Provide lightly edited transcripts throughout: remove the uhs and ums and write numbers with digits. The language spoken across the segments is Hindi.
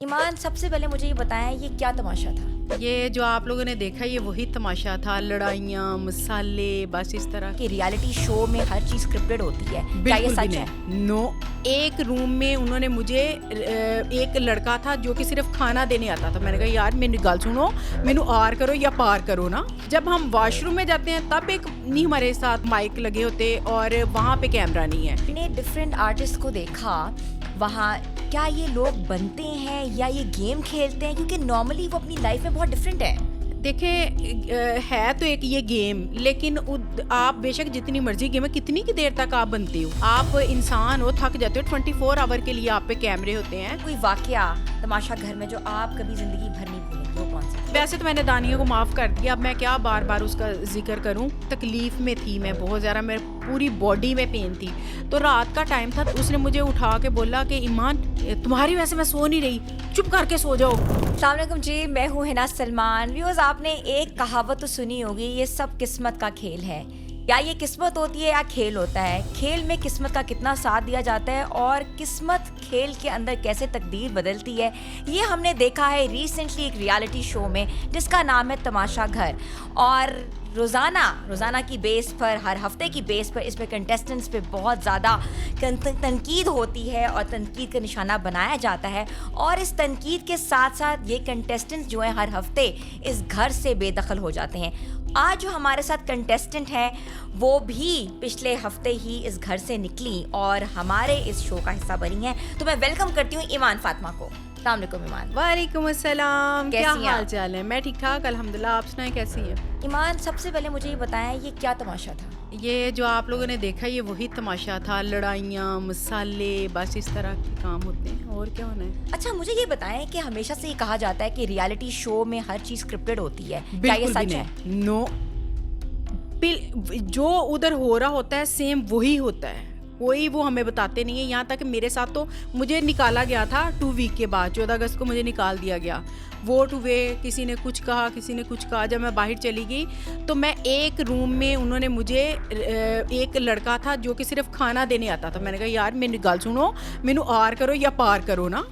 ईमान, सबसे पहले मुझे ये बताएं, ये क्या तमाशा था? ये जो आप लोगों ने देखा ये वही तमाशा था। लड़ाइयाँ, मसाले, बस इस तरह कि रियलिटी शो में हर चीज स्क्रिप्टेड होती है, क्या ये बिल्कुल भी सच है? नहीं। नो। एक रूम में उन्होंने मुझे एक लड़का था जो कि सिर्फ खाना देने आता था। मैंने कहा यार मेरी गल सुनो, मैनू आर करो या पार करो ना। जब हम वॉशरूम में जाते हैं तब एक नहीं हमारे साथ माइक लगे होते और वहाँ पे कैमरा नहीं है। मैंने डिफरेंट आर्टिस्ट को देखा वहाँ, क्या ये लोग बनते हैं या ये गेम खेलते हैं? क्योंकि नॉर्मली वो अपनी लाइफ में बहुत डिफरेंट है। देखें, है तो एक ये गेम, लेकिन आप बेशक जितनी मर्जी गेम है, कितनी की देर तक आप बनते हो? आप इंसान हो, थक जाते हो। 24 आवर के लिए आप पे कैमरे होते हैं। कोई वाकया तमाशा घर में जो आप कभी जिंदगी भर नहीं भूलेंगे, वो कौन सा? वैसे तो मैंने दानिया को माफ़ कर दिया, अब मैं क्या बार बार उसका जिक्र करूं। तकलीफ़ में थी मैं बहुत ज़्यादा, मेरे पूरी बॉडी में पेन थी। तो रात का टाइम था, तो उसने मुझे उठा के बोला कि ईमान, तुम्हारी वजह से मैं सो नहीं रही, चुप करके सो जाओ। अस्सलाम वालेकुम जी, मैं हूँ हिना सलमान। व्यूअर्स, आपने एक कहावत तो सुनी होगी, ये सब किस्मत का खेल है। या ये किस्मत होती है या खेल होता है? खेल में किस्मत का कितना साथ दिया जाता है और किस्मत खेल के अंदर कैसे तकदीर बदलती है, ये हमने देखा है रिसेंटली एक रियलिटी शो में जिसका नाम है तमाशा घर। और रोज़ाना की बेस पर, हर हफ्ते की बेस पर इस पे कंटेस्टेंट्स पे बहुत ज़्यादा तनकीद होती है और तनकीद का निशाना बनाया जाता है। और इस तनकीद के साथ साथ ये कंटेस्टेंट्स जो हैं हर हफ्ते इस घर से बेदखल हो जाते हैं। आज जो हमारे साथ कंटेस्टेंट हैं वो भी पिछले हफ्ते ही इस घर से निकली और हमारे इस शो का हिस्सा बनी है। तो मैं वेलकम करती हूँ ईमान फातिमा को। अस्सलाम वालेकुम ईमान। वालेकुम अस्सलाम, क्या कैसी हैं हाल आप? चाल है? मैं ठीक ठाक अल्हम्दुलिल्लाह, आप सुनाएं कैसी है? ईमान, सबसे पहले मुझे ये बताएं, ये क्या तमाशा था? ये जो आप लोगों ने देखा ये वही तमाशा था। लड़ाइयाँ, मसाले, बस इस तरह के काम होते हैं, और क्या होना है। अच्छा, मुझे ये बताएं कि हमेशा से ये कहा जाता है कि रियलिटी शो में हर चीज स्क्रिप्टेड होती है, क्या ये बिल्कुल भी सच है? नहीं। नो। जो उधर हो रहा होता है सेम वही होता है, कोई वो हमें बताते नहीं है। यहाँ तक मेरे साथ तो मुझे निकाला गया था 2 वीक के बाद, 14 अगस्त को मुझे निकाल दिया गया। वोट हुए, किसी ने कुछ कहा, किसी ने कुछ कहा। जब मैं बाहर चली गई तो मैं एक रूम में, उन्होंने मुझे एक लड़का था जो कि सिर्फ खाना देने आता था। मैंने कहा यार मेरी गल सुनो, मैनू आर करो या पार करो ना।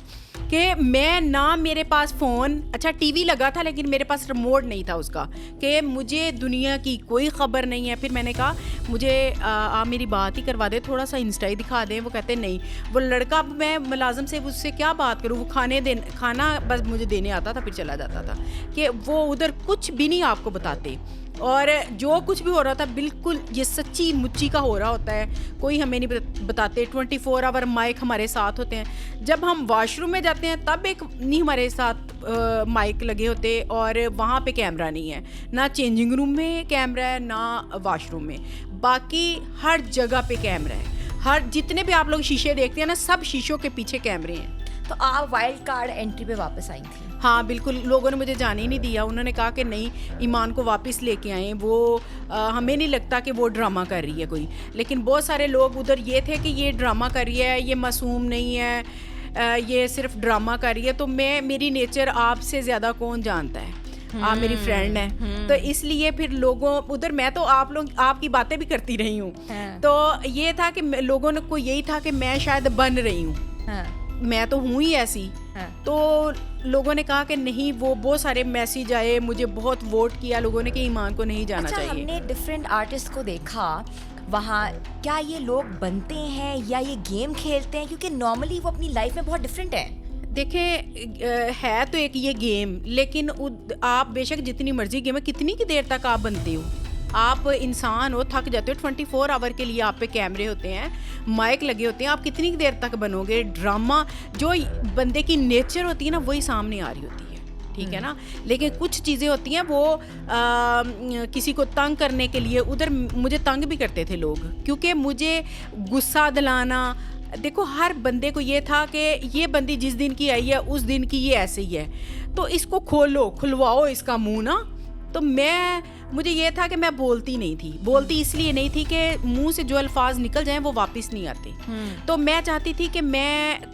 कि मैं ना, मेरे पास फ़ोन, अच्छा टीवी लगा था लेकिन मेरे पास रिमोट नहीं था उसका, कि मुझे दुनिया की कोई ख़बर नहीं है। फिर मैंने कहा मुझे आप मेरी बात ही करवा दे, थोड़ा सा इंस्टा ही दिखा दें। वो कहते नहीं। वो लड़का, मैं मुलाजिम से उससे क्या बात करूँ, वो खाना बस मुझे देने आता था, फिर चला जाता था। कि वो उधर कुछ भी नहीं आपको बताते, और जो कुछ भी हो रहा था बिल्कुल ये सच्ची मुच्ची का हो रहा होता है, कोई हमें नहीं बताते। 24 आवर माइक हमारे साथ होते हैं। जब हम वॉशरूम में जाते हैं तब एक नहीं हमारे साथ माइक लगे होते और वहाँ पे कैमरा नहीं है। ना चेंजिंग रूम में कैमरा है, ना वॉशरूम में। बाकी हर जगह पे कैमरा है। हर जितने भी आप लोग शीशे देखते हैं ना, सब शीशों के पीछे कैमरे हैं। तो आप वाइल्ड कार्ड एंट्री पे वापस आई थी? हाँ बिल्कुल, लोगों ने मुझे जाने ही नहीं दिया। उन्होंने कहा कि नहीं, ईमान को वापस लेके आए। वो हमें नहीं लगता कि वो ड्रामा कर रही है कोई। लेकिन बहुत सारे लोग उधर ये थे कि ये ड्रामा कर रही है, ये मासूम नहीं है, ये सिर्फ ड्रामा कर रही है। तो मेरी नेचर आपसे ज़्यादा कौन जानता है? आप मेरी फ्रेंड हैं, तो इसलिए फिर लोगों उधर, मैं तो आपकी बातें भी करती रही हूँ। हाँ। तो ये था कि लोगों को यही था कि मैं शायद बन रही हूँ, हाँ। मैं तो हूँ ही ऐसी। हाँ। तो लोगों ने कहा कि नहीं, वो बहुत सारे मैसेज आए, मुझे बहुत वोट किया लोगों ने कि ईमान को नहीं जाना अच्छा, चाहिए। हमने डिफरेंट आर्टिस्ट को देखा वहाँ, क्या ये लोग बनते हैं या ये गेम खेलते हैं? क्योंकि नॉर्मली वो अपनी लाइफ में बहुत डिफरेंट है। देखें, है तो एक ये गेम, लेकिन आप बेशक जितनी मर्जी गेम है, कितनी की देर तक आप बनते हो? आप इंसान हो, थक जाते हो। 24 आवर के लिए आप पे कैमरे होते हैं, माइक लगे होते हैं, आप कितनी देर तक बनोगे? ड्रामा, जो बंदे की नेचर होती है ना, वही सामने आ रही होती है, ठीक है ना। लेकिन कुछ चीज़ें होती हैं वो किसी को तंग करने के लिए, उधर मुझे तंग भी करते थे लोग, क्योंकि मुझे गुस्सा दिलाना। देखो, हर बंदे को ये था कि ये बंदी जिस दिन की आई है उस दिन की ये ऐसे ही है, तो इसको खुलवाओ इसका मुंह ना। तो मुझे ये था कि मैं बोलती नहीं थी। बोलती इसलिए नहीं थी कि मुंह से जो अल्फाज निकल जाएं वो वापस नहीं आते। तो मैं चाहती थी कि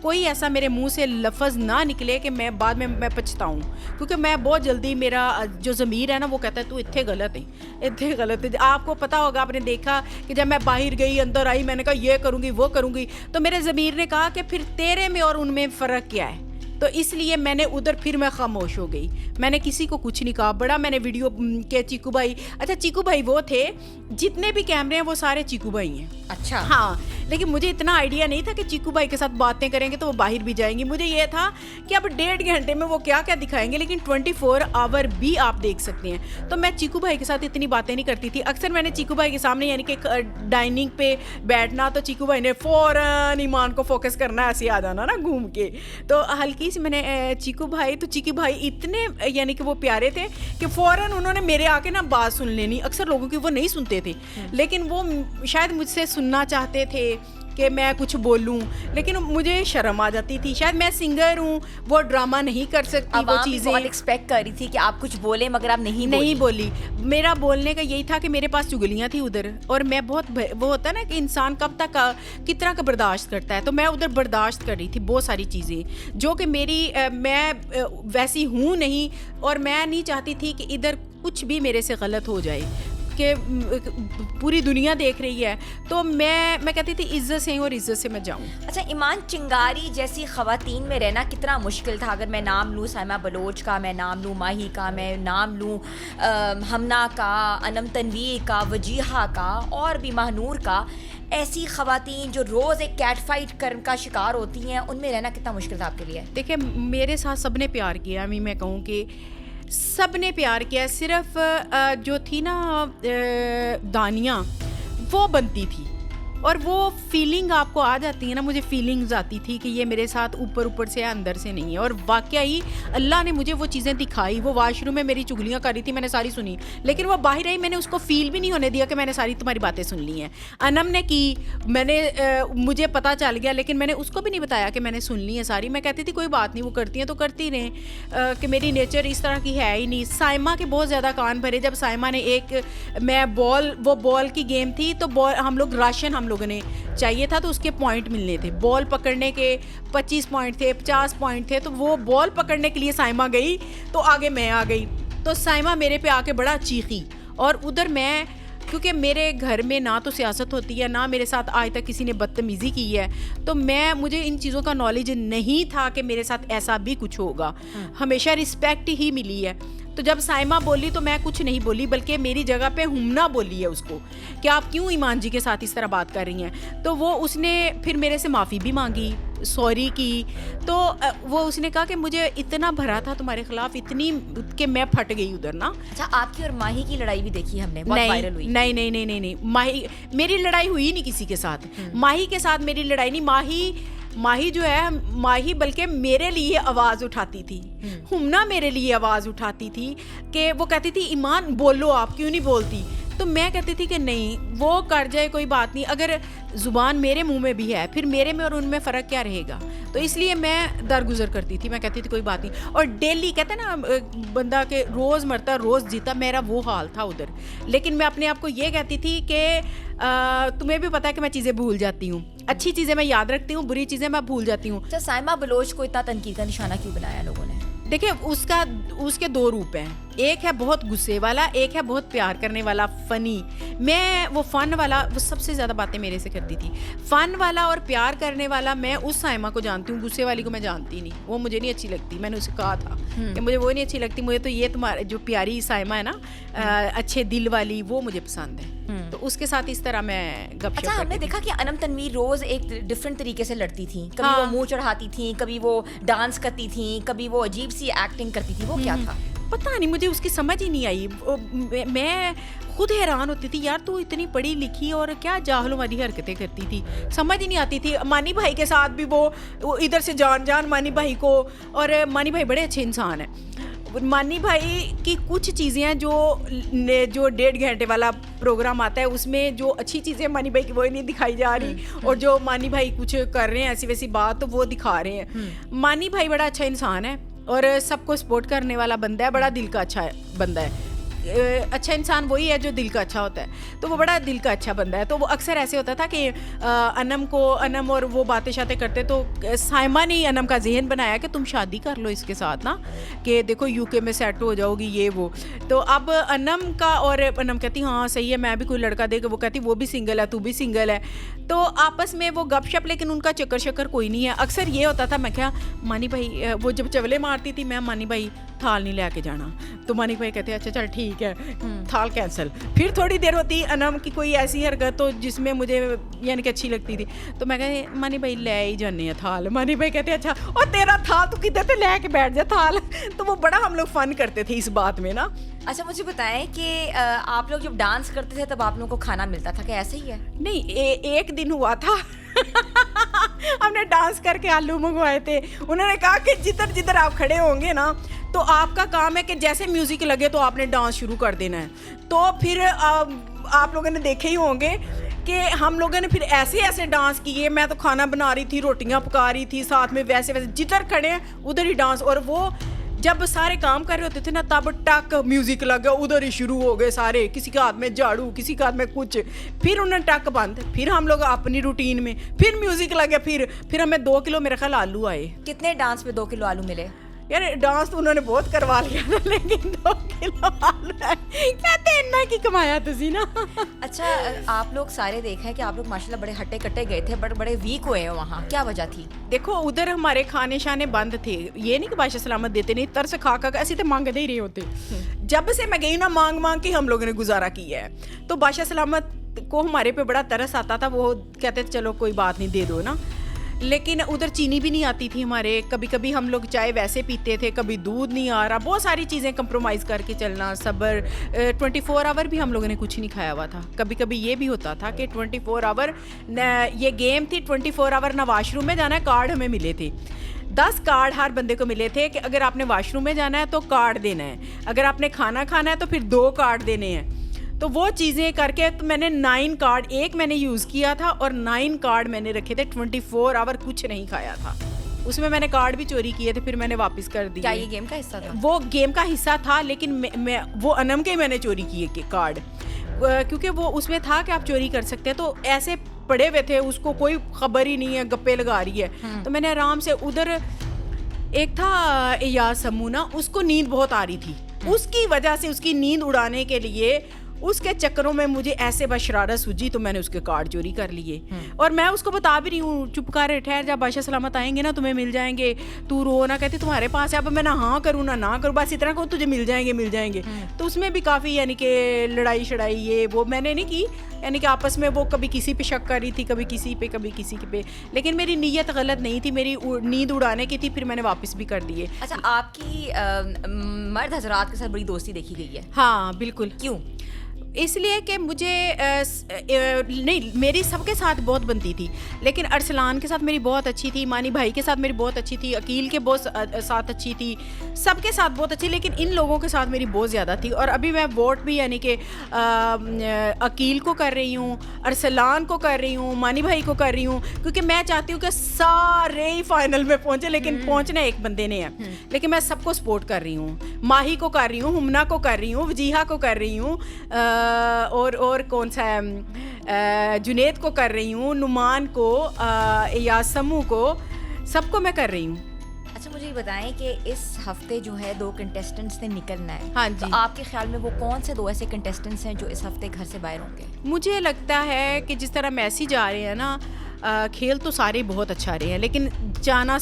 कोई ऐसा मेरे मुंह से लफ्ज़ ना निकले कि मैं बाद में मैं पछताऊं, क्योंकि मैं बहुत जल्दी, मेरा जो ज़मीर है ना वो कहता है तू इत्थे गलत है, इत्थे गलत है। आपको पता होगा, आपने देखा कि जब मैं बाहर गई, अंदर आई, मैंने कहा ये करूँगी वो करूँगी, तो मेरे ज़मीर ने कहा कि फिर तेरे में और उनमें फ़र्क क्या है? तो इसलिए मैंने उधर फिर मैं खामोश हो गई, मैंने किसी को कुछ नहीं कहा। बड़ा मैंने वीडियो के चीकू भाई, अच्छा चीकू भाई वो थे, जितने भी कैमरे हैं वो सारे चीकू भाई हैं। अच्छा। हाँ, लेकिन मुझे इतना आइडिया नहीं था कि चीकू भाई के साथ बातें करेंगे तो वो बाहर भी जाएंगी। मुझे ये था कि अब 1.5 घंटे में वो क्या क्या दिखाएंगे, लेकिन 24 आवर भी आप देख सकते हैं। तो मैं चीकू भाई के साथ इतनी बातें नहीं करती थी। अक्सर मैंने चीकू भाई के सामने यानी कि डाइनिंग पे बैठना, तो चीकू भाई ने फ़ौरन ईमान को फोकस करना, ऐसे आ जाना ना घूम के। तो हल्की सी मैंने चीकू भाई इतने यानी कि वो प्यारे थे कि फ़ौरन उन्होंने मेरे आके ना बात सुन लेनी। अक्सर लोगों की वो नहीं सुनते थे, लेकिन वो शायद मुझसे सुनना चाहते थे कि मैं कुछ बोलूं, लेकिन मुझे शर्म आ जाती थी। शायद मैं सिंगर हूँ, वो ड्रामा नहीं कर सकती, वो चीज़ें बहुत एक्सपेक्ट कर रही थी कि आप कुछ बोले, मगर आप नहीं बोली। मेरा बोलने का यही था कि मेरे पास चुगलियाँ थी उधर, और मैं बहुत वो होता है ना कि इंसान कब तक कितना का बर्दाश्त करता है, तो मैं उधर बर्दाश्त कर रही थी बहुत सारी चीज़ें जो कि मेरी मैं वैसी हूँ नहीं, और मैं नहीं चाहती थी कि इधर कुछ भी मेरे से गलत हो जाए कि पूरी दुनिया देख रही है। तो मैं कहती थी इज्जत से और इज्जत से मैं जाऊं। अच्छा, ईमान चिंगारी जैसी ख़वातीन में रहना कितना मुश्किल था। अगर मैं नाम लूँ साइमा बलोच का, मैं नाम लूँ माही का, मैं नाम लूँ हमना का, अनम तनवीर का, वजीहा का और भी महनूर का, ऐसी ख़वातीन जो रोज़ एक कैट फाइट का शिकार होती हैं, उनमें रहना कितना मुश्किल था आपके लिए? देखिए, मेरे साथ सबने प्यार किया। मैं कहूँ कि सबने प्यार किया, सिर्फ जो थी ना दानिया, वो बनती थी, और वो फीलिंग आपको आ जाती है ना। मुझे फीलिंग्स आती थी कि ये मेरे साथ ऊपर से है, अंदर से नहीं है। और वाकया ही अल्लाह ने मुझे वो चीज़ें दिखाई। वो वॉशरूम में मेरी चुगलियाँ कर रही थी, मैंने सारी सुनी, लेकिन वो बाहर आई, मैंने उसको फील भी नहीं होने दिया कि मैंने सारी तुम्हारी बातें सुन ली हैं। अनम ने की, मुझे पता चल गया, लेकिन मैंने उसको भी नहीं बताया कि मैंने सुन ली है सारी। मैं कहती थी कोई बात नहीं, वो करती हैं तो करती रहें, कि मेरी नेचर इस तरह की है ही नहीं। साइमा के बहुत ज़्यादा कान भरे जब साइमा ने वो बॉल की गेम थी, तो बॉल हम लोगों ने चाहिए था, तो उसके पॉइंट मिलने थे। बॉल पकड़ने के 25 पॉइंट थे, 50 पॉइंट थे, तो वो बॉल पकड़ने के लिए साइमा गई, तो आगे मैं आ गई। तो साइमा मेरे पे आके बड़ा चीखी, और उधर मैं, क्योंकि मेरे घर में ना तो सियासत होती है, ना मेरे साथ आज तक किसी ने बदतमीज़ी की है, तो मुझे इन चीज़ों का नॉलेज नहीं था कि मेरे साथ ऐसा भी कुछ होगा। हमेशा रिस्पेक्ट ही मिली है। तो जब साइमा बोली तो मैं कुछ नहीं बोली, बल्कि मेरी जगह पे हुमना बोली है उसको कि आप क्यों ईमान जी के साथ इस तरह बात कर रही हैं। तो वो उसने फिर मेरे से माफ़ी भी मांगी, सॉरी की। तो वो उसने कहा कि मुझे इतना भरा था तुम्हारे खिलाफ, इतनी कि मैं फट गई उधर ना। अच्छा, आपकी और माही की लड़ाई भी देखी हमने, बहुत वायरल हुई। नहीं, मेरी लड़ाई हुई नहीं किसी के साथ। माही के साथ मेरी लड़ाई नहीं। माही जो है, माही बल्कि मेरे लिए आवाज़ उठाती थी, हुमना मेरे लिए आवाज़ उठाती थी कि वो कहती थी ईमान बोलो, आप क्यों नहीं बोलती। तो मैं कहती थी कि नहीं, वो कर जाए कोई बात नहीं, अगर ज़ुबान मेरे मुंह में भी है, फिर मेरे में और उनमें फ़र्क क्या रहेगा। तो इसलिए मैं दरगुजर करती थी, मैं कहती थी कोई बात नहीं। और डेली कहते हैं ना बंदा के रोज़ मरता रोज़ जीता, मेरा वो हाल था उधर। लेकिन मैं अपने आप को ये कहती थी कि तुम्हें भी पता है कि मैं चीज़ें भूल जाती हूँ, अच्छी चीज़ें मैं याद रखती हूँ, बुरी चीज़ें मैं भूल जाती हूँ। अच्छा, साइमा बलोच को इतना तनकीद का निशाना क्यों बनाया लोगों ने? देखिए, उसके 2 रूप हैं। एक है बहुत गुस्से वाला, एक है बहुत प्यार करने वाला, फनी। मैं वो फन वाला, वो सबसे ज़्यादा बातें मेरे से करती थी। फन वाला और प्यार करने वाला मैं उस साइमा को जानती हूँ, गुस्से वाली को मैं जानती नहीं, वो मुझे नहीं अच्छी लगती। मैंने उसे कहा था कि मुझे वो नहीं अच्छी लगती, मुझे तो ये तुम्हारे जो प्यारी साइमा है ना, अच्छे दिल वाली, वो मुझे पसंद है। तो उसके साथ इस तरह मैं गपशप। अच्छा, हमने देखा कि अनम तनवीर रोज एक डिफरेंट तरीके से लड़ती थी। कभी वो मुंह चढ़ाती थी, कभी वो डांस करती थी, कभी वो अजीब सी एक्टिंग करती थी। वो क्या था? पता नहीं, मुझे उसकी समझ ही नहीं आई। मैं खुद हैरान होती थी, यार तू इतनी पढ़ी लिखी और क्या जाहलों वाली हरकतें करती थी, समझ ही नहीं आती थी। मानी भाई के साथ भी वो इधर से जान मानी भाई को, और मानी भाई बड़े अच्छे इंसान हैं। मानी भाई की कुछ चीज़ें हैं जो 1.5 घंटे वाला प्रोग्राम आता है, उसमें जो अच्छी चीज़ें मानी भाई की वो नहीं दिखाई जा रही, और जो मानी भाई कुछ कर रहे हैं ऐसी वैसी बात, तो वो दिखा रहे हैं। मानी भाई बड़ा अच्छा इंसान है और सबको सपोर्ट करने वाला बंदा है, बड़ा दिल का अच्छा बंदा है। अच्छा इंसान वही है जो दिल का अच्छा होता है, तो वो बड़ा दिल का अच्छा बंदा है। तो वो अक्सर ऐसे होता था कि अनम और वो बातें शातें करते, तो साइमा ने अनम का जहन बनाया कि तुम शादी कर लो इसके साथ ना, कि देखो यूके में सेट हो जाओगी ये वो। तो अब अनम का, और अनम कहती हाँ सही है, मैं भी कोई लड़का देगा, वो कहती वो भी सिंगल है, तू भी सिंगल है। तो आपस में वो गपशप, लेकिन उनका चक्कर शक्कर कोई नहीं है। अक्सर ये होता था, मैं क्या मानी भाई, वो जब चवले मारती थी, मैं मानी भाई थाल नहीं लेके जाना, तो मानी भाई कहते अच्छा चल ठीक है, थाल कैंसिल। फिर थोड़ी देर होती अनम की कोई ऐसी हरकत तो जिसमें मुझे यानी कि अच्छी लगती थी, तो मैं कहती मानी भाई ले ही जाने हैं थाल। मानी भाई कहते अच्छा और तेरा थाल तू किधर ते ले के बैठ जा थाल। तो वो बड़ा हम लोग फन करते थे इस बात में ना। अच्छा मुझे बताएं कि आप लोग जब डांस करते थे तब आप लोगों को खाना मिलता था, क्या ऐसे ही है? नहीं, एक दिन हुआ था हमने डांस करके आलू मंगवाए थे। उन्होंने कहा कि जिधर जिधर आप खड़े होंगे ना, तो आपका काम है कि जैसे म्यूजिक लगे तो आपने डांस शुरू कर देना है। तो फिर आप लोगों ने देखे ही होंगे कि हम लोगों ने फिर ऐसे ऐसे डांस किए। मैं तो खाना बना रही थी, रोटियां पका रही थी, साथ में वैसे वैसे जिधर खड़े हैं उधर ही डांस। और वो जब सारे काम कर रहे होते थे ना, तब टक म्यूजिक लग गया, उधर ही शुरू हो गए सारे, किसी के हाथ में झाड़ू, किसी के हाथ में कुछ। फिर उन्होंने टक बंद, फिर हम लोग अपनी रूटीन में, फिर म्यूजिक लग गया। फिर हमें 2 किलो मेरे ख्याल आलू आए। कितने डांस में 2 किलो आलू मिले? यार डांस तो उन्होंने बहुत करवा लिया था, लेकिन 2 किलो आलू कहते इतना की कमाया तुसी ना। अच्छा आप लोग सारे देखा है कि आप लोग माशाल्लाह बड़े हट्टे कट्टे गए थे, बट बड़े वीक हुए हैं वहाँ, क्या वजह थी? देखो उधर हमारे खाने शाने बंद थे, ये नहीं कि बादशाह सलामत देते नहीं, तरस खा ऐसे तो मांगते ही रहे होते। जब से मैं गई ना, मांग मांग के हम लोगों ने गुजारा किया है। तो बादशाह सलामत को हमारे पे बड़ा तरस आता था, वो कहते चलो कोई बात नहीं दे दो ना। लेकिन उधर चीनी भी नहीं आती थी हमारे, कभी कभी हम लोग चाय वैसे पीते थे, कभी दूध नहीं आ रहा, बहुत सारी चीज़ें कंप्रोमाइज़ करके चलना, सब्र। 24 आवर भी हम लोगों ने कुछ नहीं खाया हुआ था। कभी कभी ये भी होता था कि 24 आवर ये गेम थी, 24 आवर ना वॉशरूम में जाना है, कार्ड हमें मिले थे 10 कार्ड हर बंदे को मिले थे कि अगर आपने वॉशरूम में जाना है तो कार्ड देना है, अगर आपने खाना खाना है तो फिर 2 कार्ड देने हैं। तो वो चीज़ें करके तो मैंने 9 कार्ड, एक मैंने यूज़ किया था और 9 कार्ड मैंने रखे थे। 24 आवर कुछ नहीं खाया था, उसमें मैंने कार्ड भी चोरी किए थे, फिर मैंने वापस कर दिए। क्या ये गेम का हिस्सा था? वो गेम का हिस्सा था, लेकिन मैं वो अनम के मैंने चोरी किए के कार्ड, क्योंकि वो उसमें था कि आप चोरी कर सकते हैं। तो ऐसे पड़े हुए थे, उसको कोई खबर ही नहीं है, गप्पे लगा रही है। तो मैंने आराम से उधर, एक था या समू ना, उसको नींद बहुत आ रही थी, उसकी वजह से उसकी नींद उड़ाने के लिए उसके चक्करों में मुझे ऐसे बस शरारत सूझी, तो मैंने उसके कार्ड चोरी कर लिए। और मैं उसको बता भी रही हूँ, चुप कर ठहर जा, बादशाह सलामत आएंगे ना तुम्हें मिल जाएंगे, तू रो ना। कहती तुम्हारे पास है। अब मैं ना हाँ करूँ ना करूँ, बस इतना कहूँ तुझे मिल जाएंगे। तो उसमें भी काफ़ी यानी कि लड़ाई शड़ाई ये वो मैंने नहीं की, यानी कि आपस में वो कभी किसी पे शक कर रही थी, कभी किसी पे कभी किसी पे, लेकिन मेरी नीयत गलत नहीं थी, मेरी नींद उड़ाने की थी। फिर मैंने वापस भी कर दिए। अच्छा आपकी मर्द हजरात के साथ बड़ी दोस्ती देखी गई है? हाँ बिल्कुल। क्यों? इसलिए कि मुझे नहीं, मेरी सबके साथ बहुत बनती थी, लेकिन अरसलान के साथ मेरी बहुत अच्छी थी, मानी भाई के साथ मेरी बहुत अच्छी थी, अकील के बहुत साथ अच्छी थी, सबके साथ बहुत अच्छी, लेकिन इन लोगों के साथ मेरी बहुत ज़्यादा थी। और अभी मैं वोट भी यानी कि अकील को कर रही हूँ, अरसलान को कर रही हूँ, मानी भाई को कर रही हूँ, क्योंकि मैं चाहती हूँ कि सारे ही फाइनल में पहुँचे, लेकिन पहुँचना एक बंदे ने है। लेकिन मैं सबको सपोर्ट कर रही हूँ, माही को कर रही हूँ, हुमना को कर रही हूँ, वजीहा को कर रही हूँ, और कौन सा है, जुनेद को कर रही हूँ, नुमान को, या समू को, सबको मैं कर रही हूँ। अच्छा मुझे ये बताएं कि इस हफ्ते जो है 2 कंटेस्टेंट्स ने निकलना है। हाँ जी। तो आपके ख्याल में वो कौन से 2 ऐसे कंटेस्टेंट्स हैं जो इस हफ्ते घर से बाहर होंगे? मुझे लगता है कि जिस तरह मैसेज आ रहे हैं ना, खेल तो सारे बहुत अच्छा रहे हैं, लेकिन जाना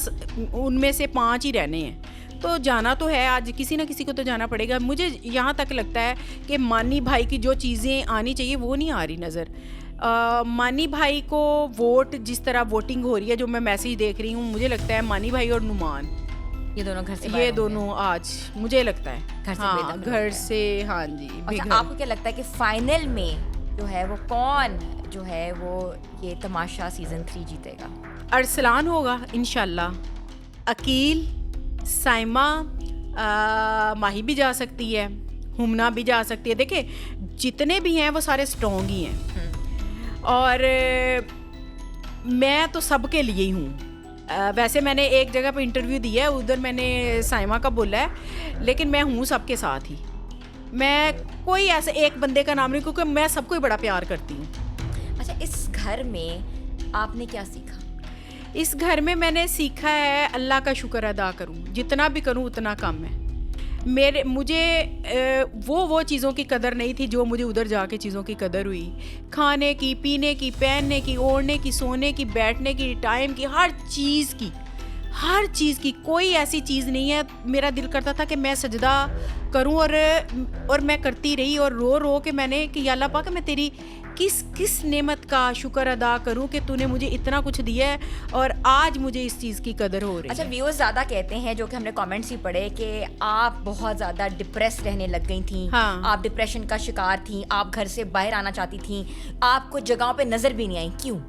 उनमें से 5 ही रहने हैं। तो जाना तो है, आज किसी ना किसी को तो जाना पड़ेगा। मुझे यहाँ तक लगता है कि मानी भाई की जो चीज़ें आनी चाहिए वो नहीं आ रही नज़र। मानी भाई को वोट, जिस तरह वोटिंग हो रही है, जो मैं मैसेज देख रही हूँ, मुझे लगता है मानी भाई और नुमान, ये दोनों घर से, ये दोनों आज मुझे लगता है घर से, हाँ घर से, हाँ जी। अच्छा आपको क्या लगता है कि फाइनल में जो है वो कौन जो है वो ये तमाशा सीजन 3 जीतेगा? अरसलान होगा इंशाल्लाह, अकील, साइमा, माही भी जा सकती है, हुमना भी जा सकती है। देखिए जितने भी हैं वो सारे स्ट्रॉन्ग ही हैं, और मैं तो सबके लिए ही हूँ। वैसे मैंने एक जगह पे इंटरव्यू दिया है, उधर मैंने साइमा का बोला है, लेकिन मैं हूँ सबके साथ ही। मैं कोई ऐसे एक बंदे का नाम नहीं, क्योंकि मैं सबको ही बड़ा प्यार करती हूँ। अच्छा, इस घर में आपने क्या सीखा? इस घर में मैंने सीखा है अल्लाह का शुक्र अदा करूँ, जितना भी करूँ उतना कम है। मुझे वो चीज़ों की कदर नहीं थी जो मुझे उधर जाके चीज़ों की कदर हुई। खाने की, पीने की, पहनने की, ओढ़ने की, सोने की, बैठने की, टाइम की, हर चीज़ की कोई ऐसी चीज़ नहीं है। मेरा दिल करता था कि मैं सजदा करूं और मैं करती रही, और रो रो के मैंने कि या अल्लाह पाक, मैं तेरी किस नेमत का शुक्र अदा करूं कि तूने मुझे इतना कुछ दिया है और आज मुझे इस चीज़ की कदर हो रही अच्छा, है। व्यूअर्स ज़्यादा कहते हैं, जो कि हमने कमेंट्स ही पढ़े, कि आप बहुत ज़्यादा डिप्रेस रहने लग गई थी। हाँ। आप डिप्रेशन का शिकार थी, आप घर से बाहर आना चाहती थी, आपको जगहों पे नज़र भी नहीं आई। क्यों?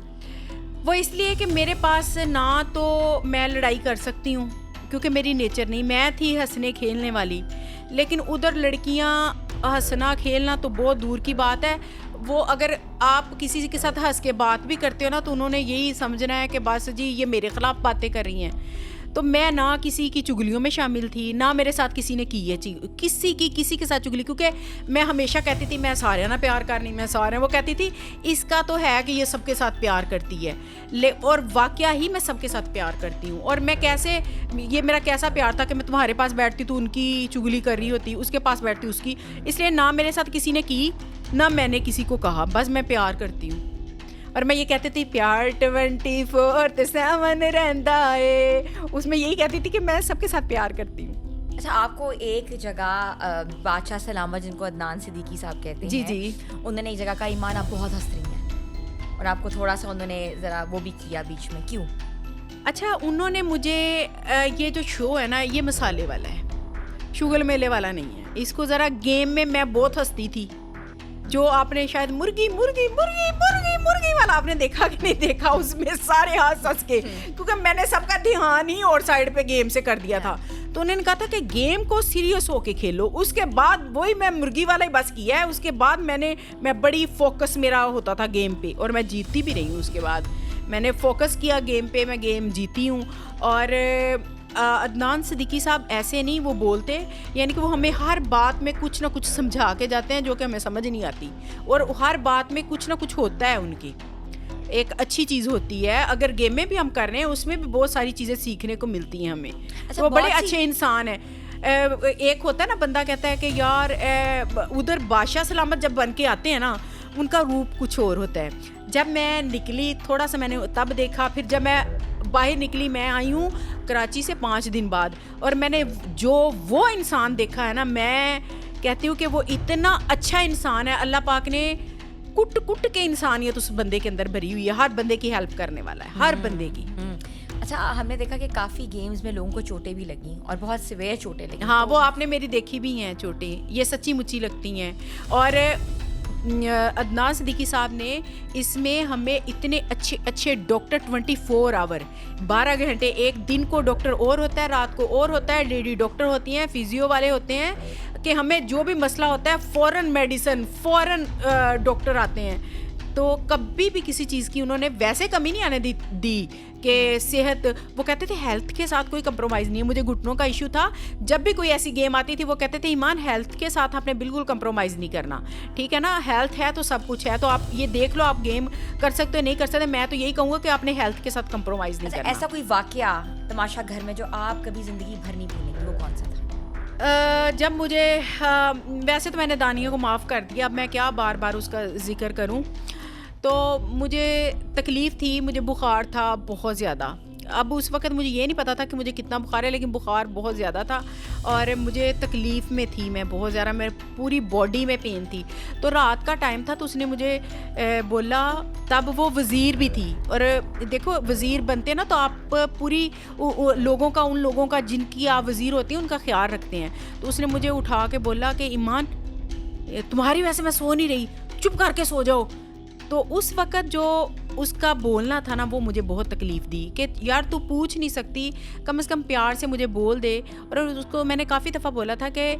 वो इसलिए कि मेरे पास ना तो मैं लड़ाई कर सकती हूँ, क्योंकि मेरी नेचर नहीं, मैं थी हंसने खेलने वाली, लेकिन उधर लड़कियाँ हंसना खेलना तो बहुत दूर की बात है। वो अगर आप किसी के साथ हंस के बात भी करते हो ना, तो उन्होंने यही समझना है कि बस जी ये मेरे खिलाफ बातें कर रही हैं। तो मैं ना किसी की चुगलियों में शामिल थी, ना मेरे साथ किसी ने की है किसी के साथ चुगली, क्योंकि मैं हमेशा कहती थी मैं सारे ना प्यार करनी, मैं सारे। वो कहती थी इसका तो है कि ये सबके साथ प्यार करती है, और वाकया ही मैं सबके साथ प्यार करती हूँ। और मैं कैसे, ये मेरा कैसा प्यार था कि मैं तुम्हारे पास बैठती तो उनकी चुगली कर रही होती, उसके पास बैठती उसकी। इसलिए ना मेरे साथ किसी ने की, ना मैंने किसी को कहा, बस मैं प्यार करती हूँ। और मैं ये कहती थी प्यार 24/7 रहता है, उसमें यही कहती थी कि मैं सबके साथ प्यार करती हूँ। अच्छा, आपको एक जगह बादशाह सलामत, जिनको अदनान सिद्दीकी साहब कहते हैं, जी, उन्होंने एक जगह का, ईमान आप बहुत हंस रही हैं, और आपको थोड़ा सा उन्होंने ज़रा वो भी किया बीच में। क्यों? अच्छा, उन्होंने मुझे ये जो शो है ना, ये मसाले वाला है, शुगर मेले वाला नहीं है। इसको ज़रा गेम में मैं बहुत हंसती थी, जो आपने शायद मुर्गी मुर्गी मुर्गी मुर्गी मुर्गी वाला आपने देखा कि नहीं देखा, उसमें सारे हंस के, क्योंकि मैंने सबका ध्यान ही और साइड पे गेम से कर दिया था। तो उन्होंने कहा था कि गेम को सीरियस होके खेलो। उसके बाद वही मैं मुर्गी वाला ही बस किया है। उसके बाद मैं बड़ी फोकस मेरा होता था गेम पे, और मैं जीतती भी रही हूँ। उसके बाद मैंने फोकस किया गेम पे, मैं गेम जीती हूँ। और अदनान सिद्दीकी साहब ऐसे नहीं वो बोलते, यानी कि वो हमें हर बात में कुछ ना कुछ समझा के जाते हैं जो कि हमें समझ नहीं आती, और हर बात में कुछ ना कुछ होता है उनकी, एक अच्छी चीज़ होती है। अगर गेम में भी हम कर रहे हैं, उसमें भी बहुत सारी चीज़ें सीखने को मिलती हैं हमें। अच्छा, वो बड़े अच्छे इंसान हैं। एक होता है ना, बंदा कहता है कि यार उधर बादशाह सलामत जब बन के आते हैं ना, उनका रूप कुछ और होता है। जब मैं निकली थोड़ा सा मैंने तब देखा, फिर जब मैं बाहर निकली, मैं आई हूँ कराची से 5 दिन बाद, और मैंने जो वो इंसान देखा है ना, मैं कहती हूँ कि वो इतना अच्छा इंसान है। अल्लाह पाक ने कुट के इंसानियत उस बंदे के अंदर भरी हुई है, हर बंदे की हेल्प करने वाला है, हर बंदे की। अच्छा, हमने देखा कि काफ़ी गेम्स में लोगों को चोटें भी लगी, और बहुत सिवियर चोटें लगी। हाँ, वो आपने मेरी देखी भी हैं चोटें, ये सच्ची मुच्ची लगती हैं। और अदनान सिद्दीकी साहब ने इसमें हमें इतने अच्छे डॉक्टर 24 आवर 12 घंटे, एक दिन को डॉक्टर और होता है, रात को और होता है, लेडी डॉक्टर होती हैं, फिजियो वाले होते हैं, कि हमें जो भी मसला होता है फ़ौरन मेडिसिन, फ़ौरन डॉक्टर आते हैं। तो कभी भी किसी चीज़ की उन्होंने वैसे कमी नहीं आने दी कि सेहत, वो कहते थे हेल्थ के साथ कोई कंप्रोमाइज़ नहीं है। मुझे घुटनों का इशू था, जब भी कोई ऐसी गेम आती थी वो कहते थे ईमान हेल्थ के साथ आपने बिल्कुल कंप्रोमाइज़ नहीं करना, ठीक है ना, हेल्थ है तो सब कुछ है, तो आप ये देख लो, आप गेम कर सकते हो नहीं कर सकते, मैं तो यही कहूँगा कि आपने हेल्थ के साथ कंप्रोमाइज़ नहीं करना। ऐसा कोई वाकया तमाशा घर में जो आप कभी ज़िंदगी भर नहीं भूलेंगे, वो कौन सा था? जब मुझे वैसे तो मैंने दानिया को माफ़ कर दिया, अब मैं क्या बार बार उसका जिक्र करूं। तो मुझे तकलीफ़ थी, मुझे बुखार था बहुत ज़्यादा। अब उस वक़्त मुझे ये नहीं पता था कि मुझे कितना बुखार है, लेकिन बुखार बहुत ज़्यादा था और मुझे तकलीफ़ में थी मैं बहुत ज़्यादा, मेरे पूरी बॉडी में पेन थी। तो रात का टाइम था, तो उसने मुझे बोला, तब वो वज़ीर भी थी, और देखो वज़ीर बनते ना तो आप पूरी लोगों का, उन लोगों का जिनकी आप वज़ीर होती हैं उनका ख्याल रखते हैं। तो उसने मुझे उठा के बोला कि ईमान तुम्हारी वजह से मैं सो नहीं रही, चुप करके सो जाओ। तो उस वक़्त जो उसका बोलना था ना, वो मुझे बहुत तकलीफ़ दी कि यार तू पूछ नहीं सकती, कम से कम प्यार से मुझे बोल दे। और उसको मैंने काफ़ी दफ़ा बोला था कि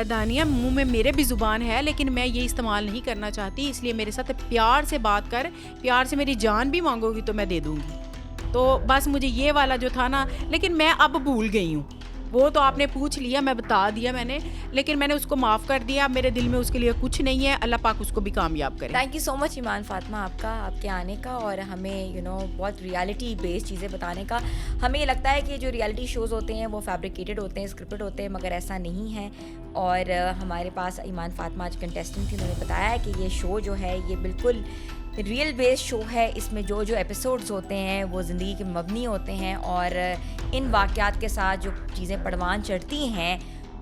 दानिया मुंह में मेरे भी ज़ुबान है, लेकिन मैं ये इस्तेमाल नहीं करना चाहती, इसलिए मेरे साथ प्यार से बात कर, प्यार से मेरी जान भी मांगोगी तो मैं दे दूँगी। तो बस मुझे ये वाला जो था ना, लेकिन मैं अब भूल गई हूँ, वो तो आपने पूछ लिया, मैं बता दिया मैंने, लेकिन मैंने उसको माफ़ कर दिया। मेरे दिल में उसके लिए कुछ नहीं है। अल्लाह पाक उसको भी कामयाब करे। थैंक यू सो मच ईमान फातिमा आपका, आपके आने का और हमें बहुत रियलिटी बेस्ड चीज़ें बताने का। हमें ये लगता है कि जो रियलिटी शोज़ होते हैं वो फैब्रिकेटेड होते हैं, स्क्रिप्टेड होते हैं, मगर ऐसा नहीं है। और हमारे पास ईमान फातिमा आज कंटेस्टेंट थी, उन्होंने बताया कि ये शो जो है ये बिल्कुल रियल बेस्ड शो है। इसमें जो जो एपिसोड्स होते हैं वो ज़िंदगी के मबनी होते हैं और इन वाक़यात के साथ जो चीज़ें परवान चढ़ती हैं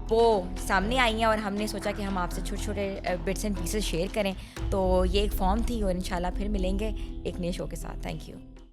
वो सामने आई हैं और हमने सोचा कि हम आपसे छोटे छोटे बिट्स एंड पीसेस शेयर करें। तो ये एक फॉर्म थी और इंशाल्लाह फिर मिलेंगे एक नए शो के साथ। Thank you.